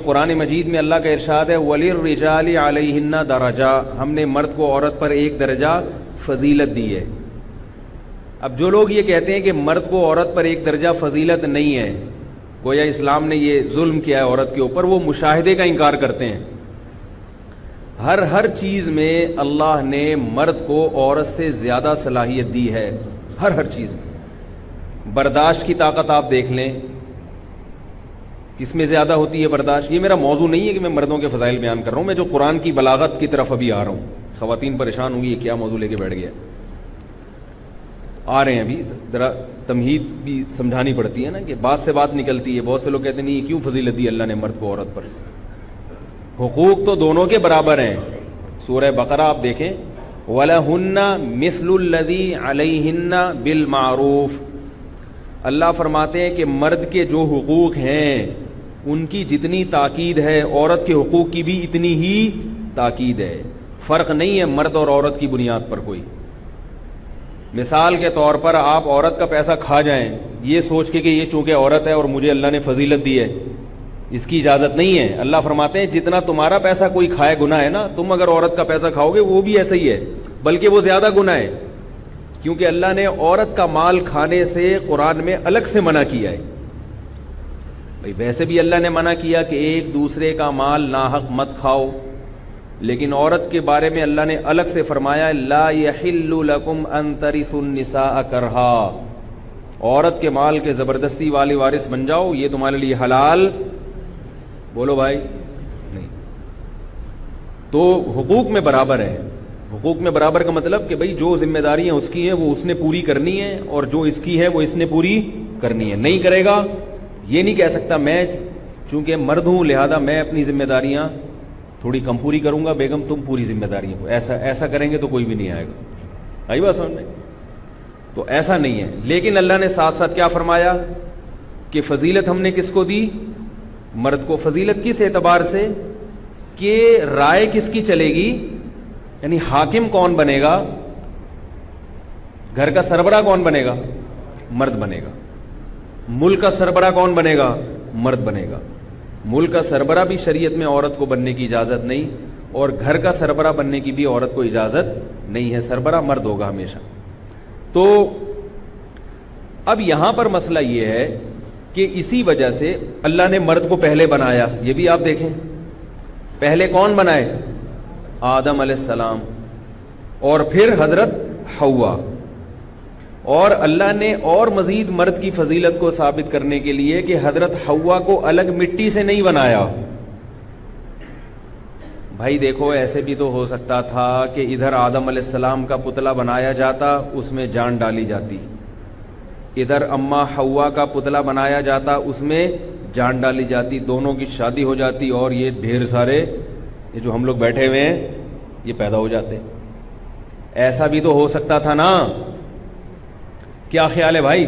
قرآن مجید میں اللہ کا ارشاد ہے وَلِلرِّجَالِ عَلَيْهِنَّ دَرَجَةٌ، ہم نے مرد کو عورت پر ایک درجہ فضیلت دی ہے۔ اب جو لوگ یہ کہتے ہیں کہ مرد کو عورت پر ایک درجہ فضیلت نہیں ہے، گویا اسلام نے یہ ظلم کیا ہے عورت کے اوپر، وہ مشاہدے کا انکار کرتے ہیں۔ ہر چیز میں اللہ نے مرد کو عورت سے زیادہ صلاحیت دی ہے، ہر چیز میں۔ برداشت کی طاقت آپ دیکھ لیں، کس میں زیادہ ہوتی ہے برداشت؟ یہ میرا موضوع نہیں ہے کہ میں مردوں کے فضائل بیان کر رہا ہوں، میں جو قرآن کی بلاغت کی طرف ابھی آ رہا ہوں۔ خواتین پریشان ہوں گی یہ کیا موضوع لے کے بیٹھ گیا، آ رہے ہیں ابھی، ذرا تمہید بھی سمجھانی پڑتی ہے نا، کہ بات سے بات نکلتی ہے۔ بہت سے لوگ کہتے ہیں نہیں کیوں فضیلت دی اللہ نے مرد کو عورت پر؟ حقوق تو دونوں کے برابر ہیں۔ سورہ بقرہ آپ دیکھیں، وَلَهُنَّ مِثْلُ الَّذِي عَلَيْهِنَّ بِالْمَعْرُوفِ، اللہ فرماتے ہیں کہ مرد کے جو حقوق ہیں ان کی جتنی تاکید ہے عورت کے حقوق کی بھی اتنی ہی تاکید ہے، فرق نہیں ہے مرد اور عورت کی بنیاد پر کوئی۔ مثال کے طور پر آپ عورت کا پیسہ کھا جائیں یہ سوچ کے کہ یہ چونکہ عورت ہے اور مجھے اللہ نے فضیلت دی ہے، اس کی اجازت نہیں ہے۔ اللہ فرماتے ہیں جتنا تمہارا پیسہ کوئی کھائے گناہ ہے نا، تم اگر عورت کا پیسہ کھاؤ گے وہ بھی ایسا ہی ہے، بلکہ وہ زیادہ گناہ ہے، کیونکہ اللہ نے عورت کا مال کھانے سے قرآن میں الگ سے منع کیا ہے۔ بھئی ویسے بھی اللہ نے منع کیا کہ ایک دوسرے کا مال ناحق مت کھاؤ، لیکن عورت کے بارے میں اللہ نے الگ سے فرمایا لا یحل لکم ان ترثوا النساء کرہا، عورت کے مال کے زبردستی والے وارث بن جاؤ یہ تمہارے لیے حلال، بولو بھائی نہیں۔ تو حقوق میں برابر ہے۔ حقوق میں برابر کا مطلب کہ بھئی جو ذمہ داریاں اس کی ہیں وہ اس نے پوری کرنی ہے، اور جو اس کی ہے وہ اس نے پوری کرنی ہے۔ نہیں کرے گا یہ نہیں کہہ سکتا میں چونکہ مرد ہوں لہذا میں اپنی ذمہ داریاں تھوڑی کم پوری کروں گا، بیگم تم پوری ذمہ داریاں، ایسا کریں گے تو کوئی بھی نہیں آئے گا۔ آئی بات سمجھ میں؟ تو ایسا نہیں ہے۔ لیکن اللہ نے ساتھ ساتھ کیا فرمایا کہ فضیلت ہم نے کس کو دی؟ مرد کو۔ فضیلت کس اعتبار سے کہ رائے کس کی چلے گی، یعنی حاکم کون بنے گا، گھر کا سربراہ کون بنے گا؟ مرد بنے گا۔ ملک کا سربراہ کون بنے گا؟ مرد بنے گا۔ ملک کا سربراہ بھی شریعت میں عورت کو بننے کی اجازت نہیں، اور گھر کا سربراہ بننے کی بھی عورت کو اجازت نہیں ہے، سربراہ مرد ہوگا ہمیشہ۔ تو اب یہاں پر مسئلہ یہ ہے کہ اسی وجہ سے اللہ نے مرد کو پہلے بنایا، یہ بھی آپ دیکھیں پہلے کون بنائے؟ آدم علیہ السلام، اور پھر حضرت حوا۔ اور اللہ نے اور مزید مرد کی فضیلت کو ثابت کرنے کے لیے کہ حضرت حوا کو الگ مٹی سے نہیں بنایا۔ بھائی دیکھو ایسے بھی تو ہو سکتا تھا کہ ادھر آدم علیہ السلام کا پتلا بنایا جاتا، اس میں جان ڈالی جاتی، ادھر اما حوا کا پتلا بنایا جاتا، اس میں جان ڈالی جاتی، دونوں کی شادی ہو جاتی، اور یہ ڈھیر سارے یہ جو ہم لوگ بیٹھے ہوئے ہیں یہ پیدا ہو جاتے۔ ایسا بھی تو ہو سکتا تھا نا؟ کیا خیال ہے بھائی؟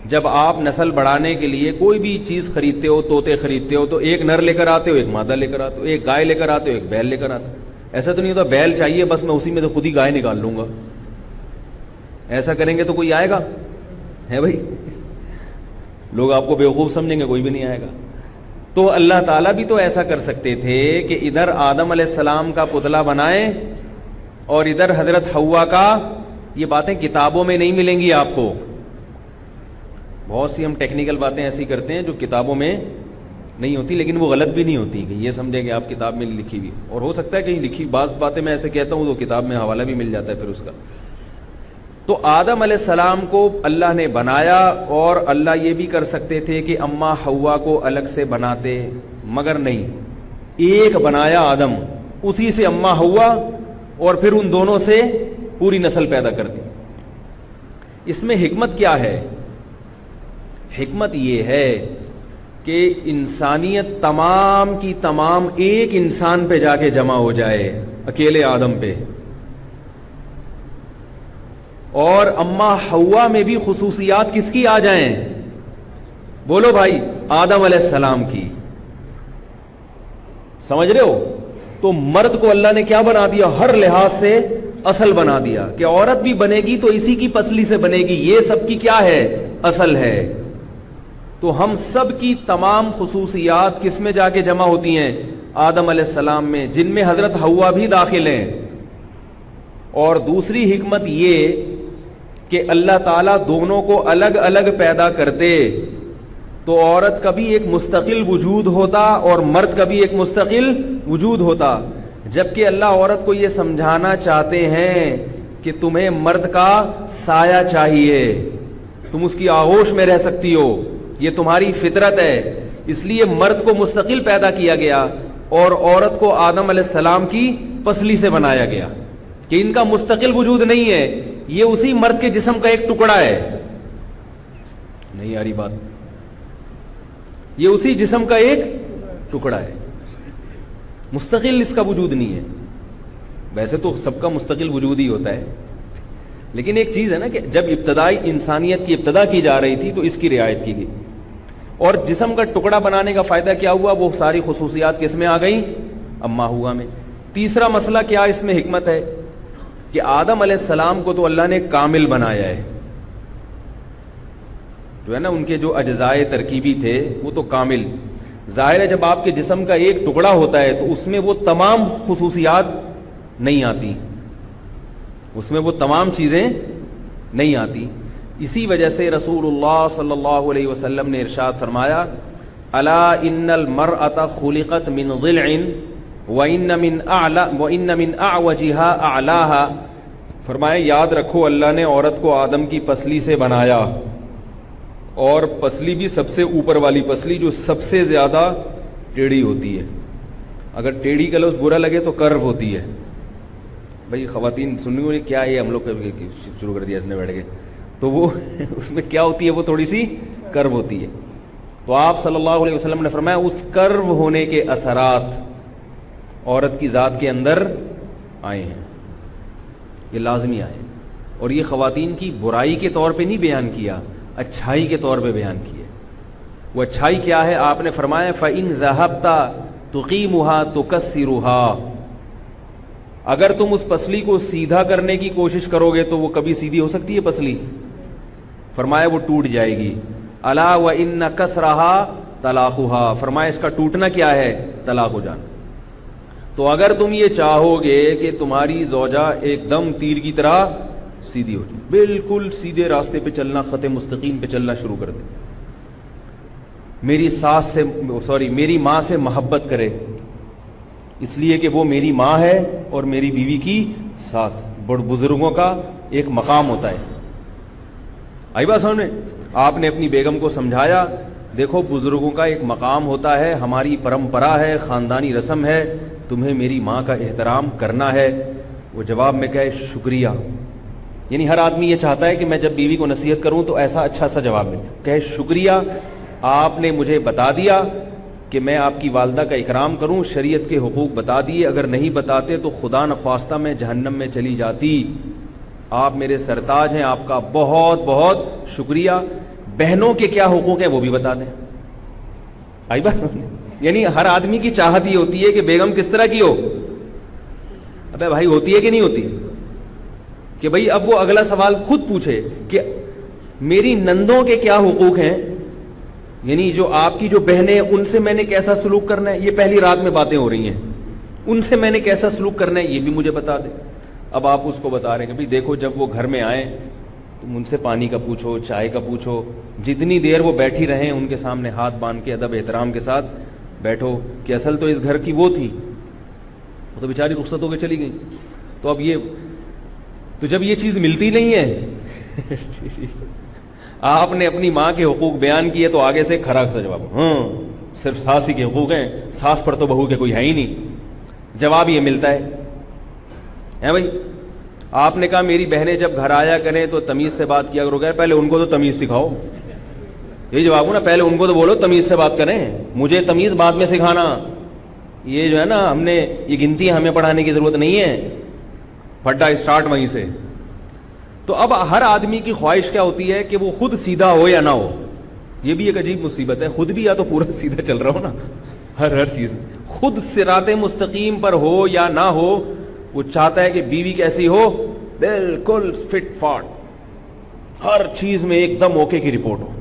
جب آپ نسل بڑھانے کے لیے کوئی بھی چیز خریدتے ہو، طوطے خریدتے ہو، تو ایک نر لے کر آتے ہو، ایک مادہ لے کر آتے ہو، ایک گائے لے کر آتے ہو، ایک بیل لے کر آتے ہو۔ ایسا تو نہیں ہوتا بیل چاہیے بس میں اسی میں سے خود ہی گائے نکال لوں گا، ایسا کریں گے تو کوئی آئے گا؟ ہے بھائی، لوگ آپ کو بیوقوف سمجھیں گے، کوئی بھی نہیں آئے گا۔ تو اللہ تعالیٰ بھی تو ایسا کر سکتے تھے کہ ادھر آدم علیہ السلام کا پتلا بنائیں اور ادھر حضرت حوا کا۔ یہ باتیں کتابوں میں نہیں ملیں گی آپ کو، بہت سی ہم ٹیکنیکل باتیں ایسی کرتے ہیں جو کتابوں میں نہیں ہوتی، لیکن وہ غلط بھی نہیں ہوتی کہ یہ سمجھیں کہ آپ کتاب میں لکھی ہوئی، اور ہو سکتا ہے کہیں لکھی بعض باتیں میں ایسے کہتا ہوں تو کتاب میں حوالہ بھی مل جاتا ہے پھر اس کا۔ تو آدم علیہ السلام کو اللہ نے بنایا، اور اللہ یہ بھی کر سکتے تھے کہ اما حوا کو الگ سے بناتے، مگر نہیں، ایک بنایا آدم، اسی سے اما حوا، اور پھر ان دونوں سے پوری نسل پیدا کر دی۔ اس میں حکمت کیا ہے؟ حکمت یہ ہے کہ انسانیت تمام کی تمام ایک انسان پہ جا کے جمع ہو جائے، اکیلے آدم پہ، اور اما حوا میں بھی خصوصیات کس کی آ جائیں؟ بولو بھائی، آدم علیہ السلام کی۔ سمجھ رہے ہو؟ تو مرد کو اللہ نے کیا بنا دیا؟ ہر لحاظ سے اصل بنا دیا کہ عورت بھی بنے گی تو اسی کی پسلی سے بنے گی، یہ سب کی کیا ہے؟ اصل ہے۔ تو ہم سب کی تمام خصوصیات کس میں جا کے جمع ہوتی ہیں؟ آدم علیہ السلام میں، جن میں حضرت حوا بھی داخل ہیں۔ اور دوسری حکمت یہ کہ اللہ تعالیٰ دونوں کو الگ الگ پیدا کرتے تو عورت کا بھی ایک مستقل وجود ہوتا اور مرد کا بھی ایک مستقل وجود ہوتا، جبکہ اللہ عورت کو یہ سمجھانا چاہتے ہیں کہ تمہیں مرد کا سایہ چاہیے، تم اس کی آغوش میں رہ سکتی ہو، یہ تمہاری فطرت ہے۔ اس لیے مرد کو مستقل پیدا کیا گیا اور عورت کو آدم علیہ السلام کی پسلی سے بنایا گیا کہ ان کا مستقل وجود نہیں ہے، یہ اسی مرد کے جسم کا ایک ٹکڑا ہے۔ نہیں آ رہی بات؟ یہ اسی جسم کا ایک ٹکڑا ہے، مستقل اس کا وجود نہیں ہے۔ ویسے تو سب کا مستقل وجود ہی ہوتا ہے، لیکن ایک چیز ہے نا کہ جب ابتدائی انسانیت کی ابتدا کی جا رہی تھی تو اس کی رعایت کی گئی، اور جسم کا ٹکڑا بنانے کا فائدہ کیا ہوا؟ وہ ساری خصوصیات کس میں آ گئیں؟ اما ہوا میں۔ تیسرا مسئلہ کیا اس میں حکمت ہے کہ آدم علیہ السلام کو تو اللہ نے کامل بنایا ہے، جو ہے نا ان کے جو اجزائے ترکیبی تھے وہ تو کامل۔ ظاہر ہے جب آپ کے جسم کا ایک ٹکڑا ہوتا ہے تو اس میں وہ تمام خصوصیات نہیں آتی، اس میں وہ تمام چیزیں نہیں آتی۔ اسی وجہ سے رسول اللہ صلی اللہ علیہ وسلم نے ارشاد فرمایا، الا ان المرأة خلقت من ضلع وان من اعوجها اعلاها، فرمایا یاد رکھو اللہ نے عورت کو آدم کی پسلی سے بنایا، اور پسلی بھی سب سے اوپر والی پسلی جو سب سے زیادہ ٹیڑھی ہوتی ہے۔ اگر ٹیڑھی کا لفظ برا لگے تو کرو ہوتی ہے۔ بھائی خواتین سننے کو کیا ہے، ہم لوگ شروع کر دیا اس نے بیٹھ کے، تو وہ اس میں کیا ہوتی ہے؟ وہ تھوڑی سی کرو ہوتی ہے۔ تو آپ صلی اللہ علیہ وسلم نے فرمایا اس کرو ہونے کے اثرات عورت کی ذات کے اندر آئے ہیں، یہ لازمی آئے، اور یہ خواتین کی برائی کے طور پہ نہیں بیان کیا، اچھائی کے طور پہ بیان کیے۔ وہ اچھائی کیا ہے؟ آپ نے فرمایا فَإِن ذَهَبْتَ تُقِيمُهَا تُكَسِّرُهَا، اگر تم اس پسلی کو سیدھا کرنے کی کوشش کرو گے تو وہ کبھی سیدھی ہو سکتی ہے پسلی؟ فرمایا وہ ٹوٹ جائے گی۔ الا وَإِنَّ كَسْرَهَا طَلَاقُهَا، فرمایا اس کا ٹوٹنا کیا ہے؟ طلاق ہو جانا۔ تو اگر تم یہ چاہو گے کہ تمہاری زوجہ ایک دم تیر کی طرح سیدھی ہو جائے، بالکل سیدھے راستے پہ چلنا، خط مستقیم پہ چلنا شروع کر دے، میری ماں سے محبت کرے اس لیے کہ وہ میری ماں ہے اور میری بیوی کی ساس، بڑے بزرگوں کا ایک مقام ہوتا ہے۔ آئی بات سامنے؟ آپ نے اپنی بیگم کو سمجھایا دیکھو بزرگوں کا ایک مقام ہوتا ہے، ہماری پرمپرا ہے، خاندانی رسم ہے، تمہیں میری ماں کا احترام کرنا ہے۔ وہ جواب میں کہے شکریہ، یعنی ہر آدمی یہ چاہتا ہے کہ میں جب بیوی کو نصیحت کروں تو ایسا اچھا سا جواب ملے، کہے شکریہ آپ نے مجھے بتا دیا کہ میں آپ کی والدہ کا اکرام کروں، شریعت کے حقوق بتا دیے، اگر نہیں بتاتے تو خدا نخواستہ میں جہنم میں چلی جاتی، آپ میرے سرتاج ہیں، آپ کا بہت بہت شکریہ۔ بہنوں کے کیا حقوق ہیں وہ بھی بتا دیں۔ آئی بات سمجھنے؟ یعنی ہر آدمی کی چاہت یہ ہوتی ہے کہ بیگم کس طرح کی ہو۔ ابے بھائی ہوتی ہے کہ نہیں ہوتی؟ کہ بھائی اب وہ اگلا سوال خود پوچھے کہ میری نندوں کے کیا حقوق ہیں، یعنی جو آپ کی جو بہنیں ان سے میں نے کیسا سلوک کرنا ہے، یہ پہلی رات میں باتیں ہو رہی ہیں، ان سے میں نے کیسا سلوک کرنا ہے یہ بھی مجھے بتا دیں۔ اب آپ اس کو بتا رہے ہیں کہ بھائی دیکھو جب وہ گھر میں آئیں تم ان سے پانی کا پوچھو، چائے کا پوچھو، جتنی دیر وہ بیٹھی رہیں ان کے سامنے ہاتھ باندھ کے ادب احترام کے ساتھ بیٹھو، کہ اصل تو اس گھر کی وہ تھی، وہ تو بیچاری رخصت ہو کے چلی گئی۔ تو اب یہ تو جب یہ چیز ملتی نہیں ہے آپ نے اپنی ماں کے حقوق بیان کیے تو آگے سے کھرا سا جواب، ہاں صرف ساس ہی کے حقوق ہیں، ساس پر تو بہو کے کوئی ہے ہی نہیں۔ جواب یہ ملتا ہے بھائی، آپ نے کہا میری بہنیں جب گھر آیا کریں تو تمیز سے بات کیا کرو، گے پہلے ان کو تو تمیز سکھاؤ، یہ جواب ہو نا، پہلے ان کو تو بولو تمیز سے بات کریں، مجھے تمیز بعد میں سکھانا، یہ جو ہے نا ہم نے یہ گنتی ہمیں پڑھانے کی ضرورت نہیں ہے، پھڈا اسٹارٹ وہیں سے۔ تو اب ہر آدمی کی خواہش کیا ہوتی ہے کہ وہ خود سیدھا ہو یا نہ ہو، یہ بھی ایک عجیب مصیبت ہے، خود بھی یا تو پورا سیدھا چل رہا ہو نا، ہر چیز خود صراط مستقیم پر ہو یا نہ ہو، وہ چاہتا ہے کہ بیوی کیسی ہو، بالکل فٹ فاٹ، ہر چیز میں ایک دم اوکے کی رپورٹ ہو۔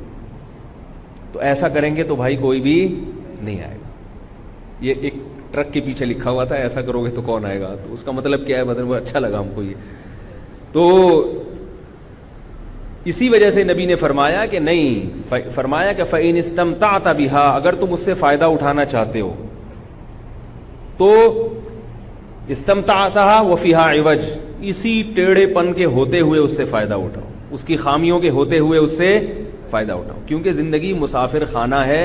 تو ایسا کریں گے تو بھائی کوئی بھی نہیں آئے گا. یہ ایک ٹرک کے پیچھے لکھا ہوا تھا ایسا کرو گے تو کون آئے گا, تو اس کا مطلب کیا ہے, مطلب اچھا لگا ہم کو یہ. تو اسی وجہ سے نبی نے فرمایا کہ نہیں, فرمایا کہ فَإِنِ اسْتَمْتَعْتَ بِهَا, اگر تم اس سے فائدہ اٹھانا چاہتے ہو تو استمتعتها وفيها عوج, اسی ٹیڑھے پن کے ہوتے ہوئے اس سے فائدہ اٹھاؤ, اس کی خامیوں کے ہوتے ہوئے اس سے فائدہ اٹھاؤ, کیونکہ زندگی مسافر خانہ ہے,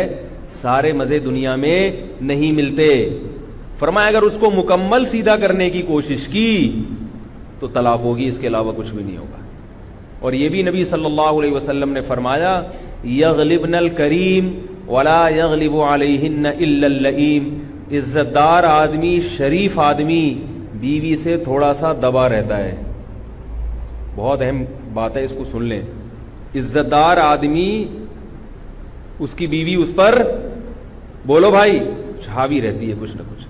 سارے مزے دنیا میں نہیں ملتے. فرمایا اگر اس کو مکمل سیدھا کرنے کی کوشش کی تو طلاق ہوگی, اس کے علاوہ کچھ بھی نہیں ہوگا. اور یہ بھی نبی صلی اللہ علیہ وسلم نے فرمایا یغلبن الکریم ولا یغلب علیہن الا اللئیم, عزت دار آدمی, شریف آدمی بیوی سے تھوڑا سا دبا رہتا ہے. بہت اہم بات ہے, اس کو سن لیں. عزت دار آدمی, اس کی بیوی اس پر بولو بھائی چھاوی رہتی ہے کچھ نہ کچھ.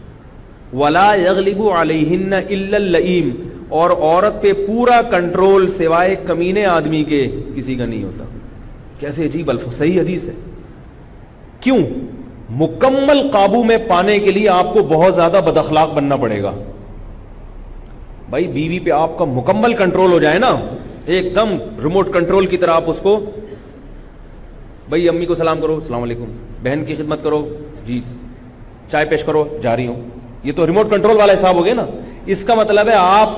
ولا یغلب علیہن الا اللئیم, اور عورت پہ پورا کنٹرول سوائے کمینے آدمی کے کسی کا نہیں ہوتا. کیسے عجیب الفاظ, صحیح حدیث ہے. کیوں؟ مکمل قابو میں پانے کے لیے آپ کو بہت زیادہ بد اخلاق بننا پڑے گا. بھائی بیوی پہ آپ کا مکمل کنٹرول ہو جائے نا, ایک دم ریموٹ کنٹرول کی طرح, آپ اس کو بھائی امی کو سلام کرو, السلام علیکم, بہن کی خدمت کرو, جی چائے پیش کرو, جا رہی ہوں, یہ تو ریموٹ کنٹرول والا حساب ہو گیا نا. اس کا مطلب ہے آپ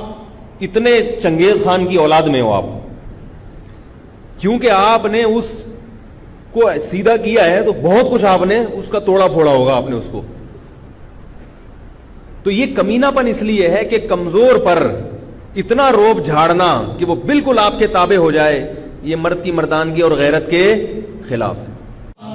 اتنے چنگیز خان کی اولاد میں ہو آپ, کیونکہ آپ نے اس کو سیدھا کیا ہے تو بہت کچھ آپ نے اس کا توڑا پھوڑا ہوگا آپ نے اس کو. تو یہ کمینہ پن اس لیے ہے کہ کمزور پر اتنا روب جھاڑنا کہ وہ بالکل آپ کے تابع ہو جائے, یہ مرد کی مردانگی اور غیرت کے خلاف ہے.